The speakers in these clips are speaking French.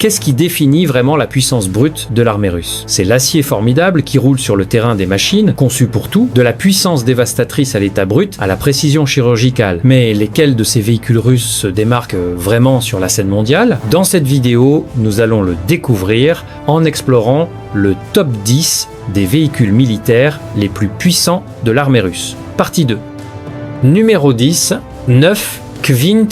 Qu'est-ce qui définit vraiment la puissance brute de l'armée russe? C'est l'acier formidable qui roule sur le terrain des machines, conçues pour tout, de la puissance dévastatrice à l'état brut, à la précision chirurgicale. Mais lesquels de ces véhicules russes se démarquent vraiment sur la scène mondiale? Dans cette vidéo, nous allons le découvrir en explorant le top 10 des véhicules militaires les plus puissants de l'armée russe. Partie 2. Numéro 10, 9 Kvint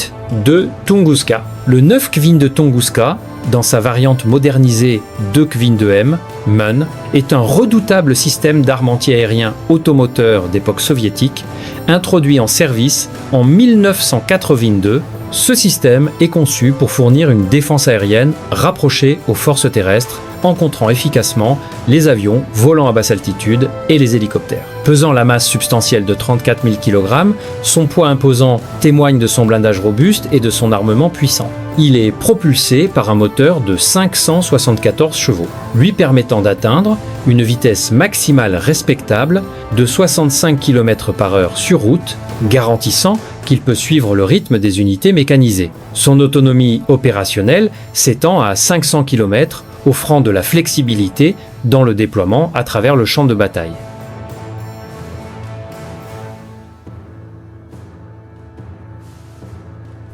de Tunguska. Le 9 Kvint de Tunguska, dans sa variante modernisée 2 Kvint 2M, MUN, est un redoutable système d'armes anti-aériens automoteurs d'époque soviétique, introduit en service en 1982. Ce système est conçu pour fournir une défense aérienne rapprochée aux forces terrestres, en contrant efficacement les avions volant à basse altitude et les hélicoptères. Pesant la masse substantielle de 34 000 kg, son poids imposant témoigne de son blindage robuste et de son armement puissant. Il est propulsé par un moteur de 574 chevaux, lui permettant d'atteindre une vitesse maximale respectable de 65 km/h sur route, garantissant qu'il peut suivre le rythme des unités mécanisées. Son autonomie opérationnelle s'étend à 500 km, offrant de la flexibilité dans le déploiement à travers le champ de bataille.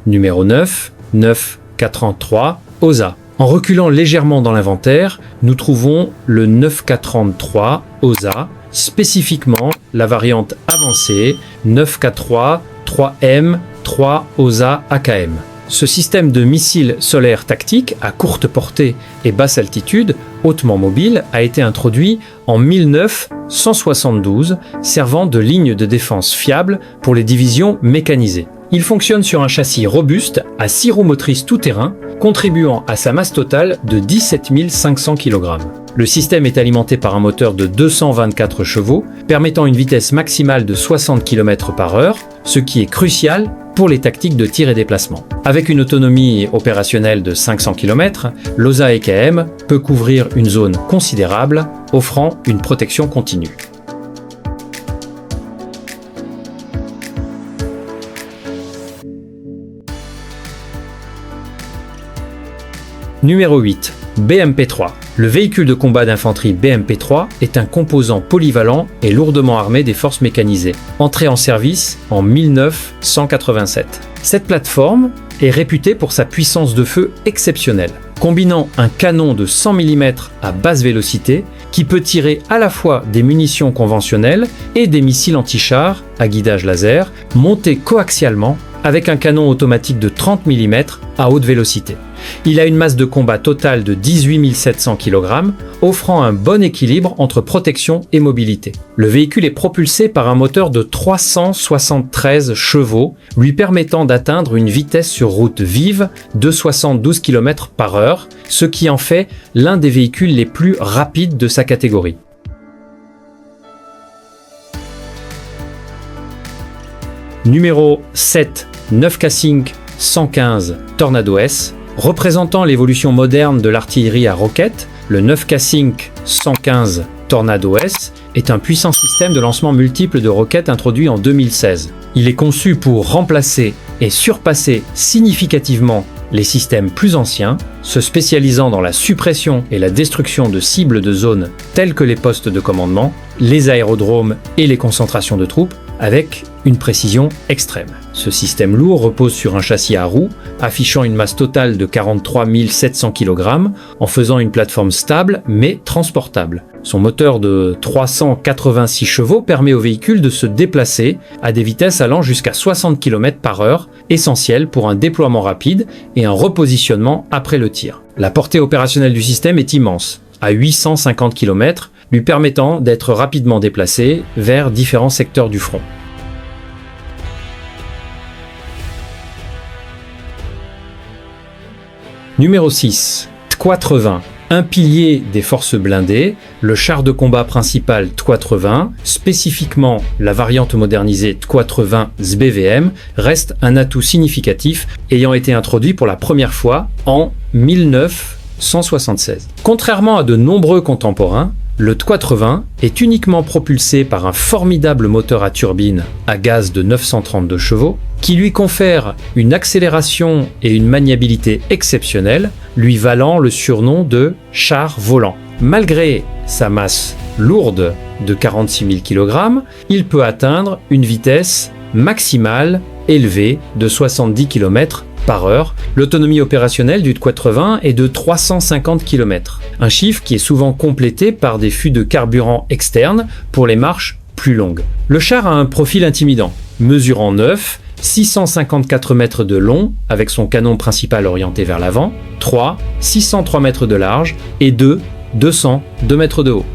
Numéro 9, 9K33 OSA. En reculant légèrement dans l'inventaire, nous trouvons le 9K33 OSA, spécifiquement la variante avancée 9K3 3M 3 OSA AKM. Ce système de missiles solaires tactiques à courte portée et basse altitude, hautement mobile, a été introduit en 1972, servant de ligne de défense fiable pour les divisions mécanisées. Il fonctionne sur un châssis robuste à 6 roues motrices tout-terrain, contribuant à sa masse totale de 17 500 kg. Le système est alimenté par un moteur de 224 chevaux, permettant une vitesse maximale de 60 km/h, ce qui est crucial pour les tactiques de tir et déplacement. Avec une autonomie opérationnelle de 500 km, l'OSA AKM peut couvrir une zone considérable, offrant une protection continue. Numéro 8. BMP-3. Le véhicule de combat d'infanterie BMP-3 est un composant polyvalent et lourdement armé des forces mécanisées, entré en service en 1987. Cette plateforme est réputée pour sa puissance de feu exceptionnelle, combinant un canon de 100 mm à basse vélocité qui peut tirer à la fois des munitions conventionnelles et des missiles anti-chars à guidage laser montés coaxialement avec un canon automatique de 30 mm à haute vélocité. Il a une masse de combat totale de 18 700 kg, offrant un bon équilibre entre protection et mobilité. Le véhicule est propulsé par un moteur de 373 chevaux, lui permettant d'atteindre une vitesse sur route vive de 72 km/h, ce qui en fait l'un des véhicules les plus rapides de sa catégorie. Numéro 7, 9K5 115 Tornado S. Représentant l'évolution moderne de l'artillerie à roquettes, le 9K5 115 Tornado S est un puissant système de lancement multiple de roquettes introduit en 2016. Il est conçu pour remplacer et surpasser significativement les systèmes plus anciens, se spécialisant dans la suppression et la destruction de cibles de zones telles que les postes de commandement, les aérodromes et les concentrations de troupes, avec une précision extrême. Ce système lourd repose sur un châssis à roues, affichant une masse totale de 43 700 kg, en faisant une plateforme stable mais transportable. Son moteur de 386 chevaux permet au véhicule de se déplacer à des vitesses allant jusqu'à 60 km/h, essentiel pour un déploiement rapide et un repositionnement après le tir. La portée opérationnelle du système est immense, à 850 km, lui permettant d'être rapidement déplacé vers différents secteurs du front. Numéro 6. TQA-80. Un pilier des forces blindées, le char de combat principal TQA-80, spécifiquement la variante modernisée TQA-80 SBVM, reste un atout significatif ayant été introduit pour la première fois en 1976. Contrairement à de nombreux contemporains, Le TOU 80 est uniquement propulsé par un formidable moteur à turbine à gaz de 932 chevaux qui lui confère une accélération et une maniabilité exceptionnelles, lui valant le surnom de char volant. Malgré sa masse lourde de 46 000 kg, il peut atteindre une vitesse maximale élevée de 70 km/h. L'autonomie opérationnelle du TOU 80 est de 350 km, un chiffre qui est souvent complété par des fûts de carburant externes pour les marches plus longues. Le char a un profil intimidant, mesurant 9, 654 mètres de long avec son canon principal orienté vers l'avant, 3, 603 mètres de large et 2, 202 mètres de haut.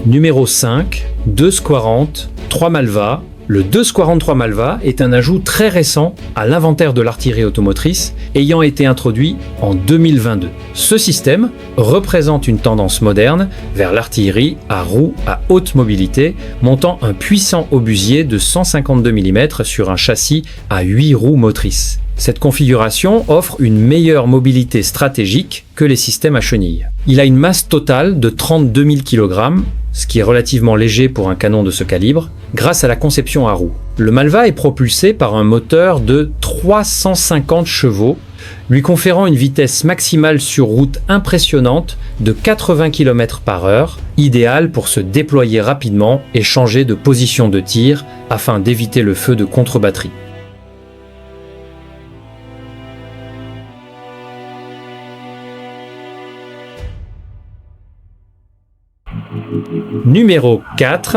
Numéro 5, 2 Squarant 3 Malva. Le 2 Squarant 3 Malva est un ajout très récent à l'inventaire de l'artillerie automotrice, ayant été introduit en 2022. Ce système représente une tendance moderne vers l'artillerie à roues à haute mobilité, montant un puissant obusier de 152 mm sur un châssis à 8 roues motrices. Cette configuration offre une meilleure mobilité stratégique que les systèmes à chenilles. Il a une masse totale de 32 000 kg, ce qui est relativement léger pour un canon de ce calibre, grâce à la conception à roues. Le Malva est propulsé par un moteur de 350 chevaux, lui conférant une vitesse maximale sur route impressionnante de 80 km/h, idéale pour se déployer rapidement et changer de position de tir afin d'éviter le feu de contre-batterie. Numéro 4,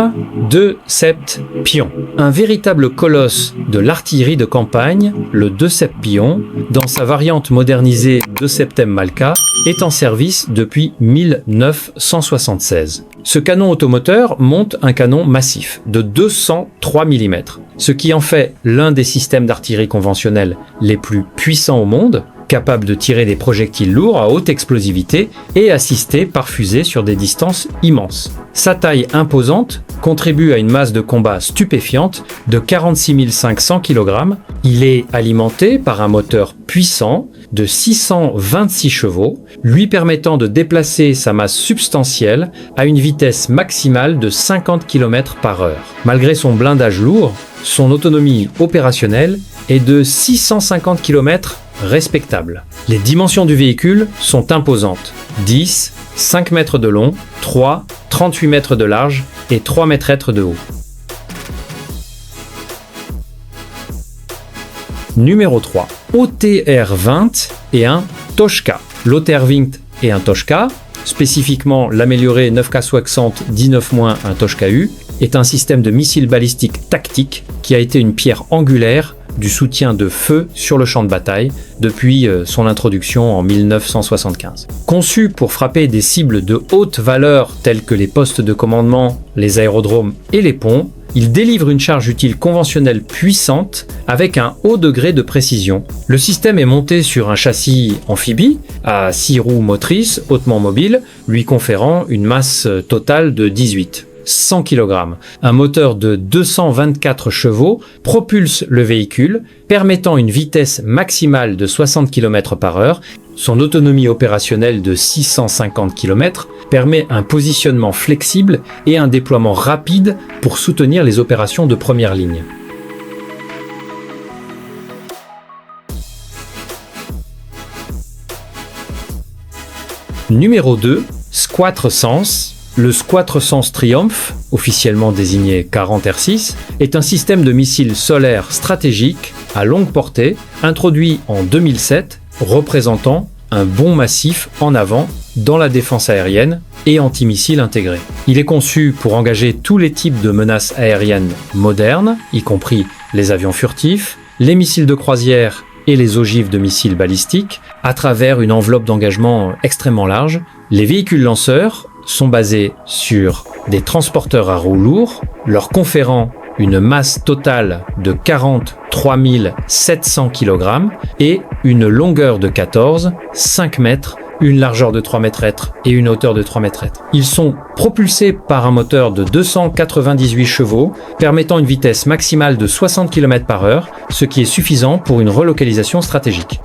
2 Sept Pion. Un véritable colosse de l'artillerie de campagne, le 2 Sept Pion, dans sa variante modernisée 2 Septem Malka, est en service depuis 1976. Ce canon automoteur monte un canon massif de 203 mm, ce qui en fait l'un des systèmes d'artillerie conventionnelle les plus puissants au monde, capable de tirer des projectiles lourds à haute explosivité et assisté par fusée sur des distances immenses. Sa taille imposante contribue à une masse de combat stupéfiante de 46 500 kg. Il est alimenté par un moteur puissant de 626 chevaux, lui permettant de déplacer sa masse substantielle à une vitesse maximale de 50 km/h. Malgré son blindage lourd, son autonomie opérationnelle est de 650 km respectable. Les dimensions du véhicule sont imposantes. 10, 5 mètres de long, 3, 38 mètres de large et 3 mètres de haut. Numéro 3. OTR-20 et un Toshka. L'OTR-20 et un Toshka, spécifiquement l'amélioré 9K60-19- un Toshka U, est un système de missiles balistiques tactiques qui a été une pierre angulaire du soutien de feu sur le champ de bataille depuis son introduction en 1975. Conçu pour frapper des cibles de haute valeur telles que les postes de commandement, les aérodromes et les ponts, il délivre une charge utile conventionnelle puissante avec un haut degré de précision. Le système est monté sur un châssis amphibie à 6 roues motrices hautement mobiles, lui conférant une masse totale de 100 kg. Un moteur de 224 chevaux propulse le véhicule, permettant une vitesse maximale de 60 km/h. Son autonomie opérationnelle de 650 km permet un positionnement flexible et un déploiement rapide pour soutenir les opérations de première ligne. Numéro 2, Squatre Sens. Le Squatre Sens Triumph, officiellement désigné 40 R6, est un système de missiles solaires stratégiques à longue portée, introduit en 2007, représentant un bond massif en avant dans la défense aérienne et antimissile intégré. Il est conçu pour engager tous les types de menaces aériennes modernes, y compris les avions furtifs, les missiles de croisière et les ogives de missiles balistiques, à travers une enveloppe d'engagement extrêmement large. Les véhicules lanceurs sont basés sur des transporteurs à roues lourds, leur conférant une masse totale de 43 700 kg et une longueur de 14, 5 mètres, une largeur de 3 mètres et une hauteur de 3 mètres. Ils sont propulsés par un moteur de 298 chevaux, permettant une vitesse maximale de 60 km/h, ce qui est suffisant pour une relocalisation stratégique.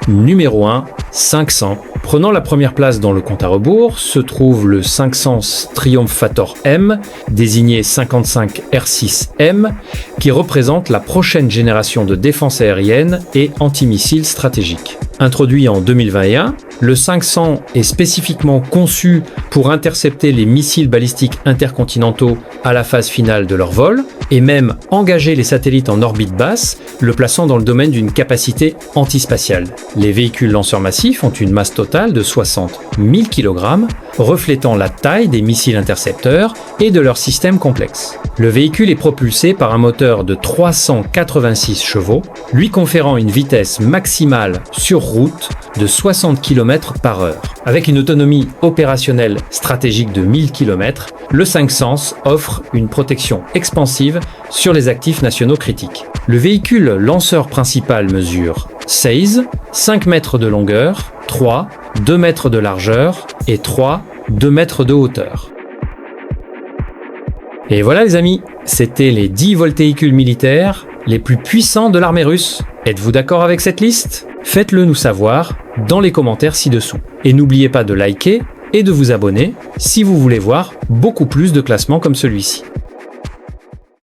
Numéro 1, 500. Prenant la première place dans le compte à rebours se trouve le 500 Triumphator M, désigné 55 R6M, qui représente la prochaine génération de défense aérienne et antimissiles stratégiques. Introduit en 2021, le 500 est spécifiquement conçu pour intercepter les missiles balistiques intercontinentaux à la phase finale de leur vol, et même engager les satellites en orbite basse, le plaçant dans le domaine d'une capacité antispatiale. Les véhicules lanceurs massifs ont une masse totale de 60 000 kg, reflétant la taille des missiles intercepteurs et de leur système complexe. Le véhicule est propulsé par un moteur de 386 chevaux, lui conférant une vitesse maximale sur route de 60 km/h. Avec une autonomie opérationnelle stratégique de 1000 km, le 500 offre une protection expansive sur les actifs nationaux critiques. Le véhicule lanceur principal mesure 16, 5 mètres de longueur, 3, 2 mètres de largeur et 3, 2 mètres de hauteur. Et voilà les amis, c'était les 10 voltéicules militaires les plus puissants de l'armée russe. Êtes-vous d'accord avec cette liste ? Faites-le nous savoir dans les commentaires ci-dessous. Et n'oubliez pas de liker et de vous abonner si vous voulez voir beaucoup plus de classements comme celui-ci.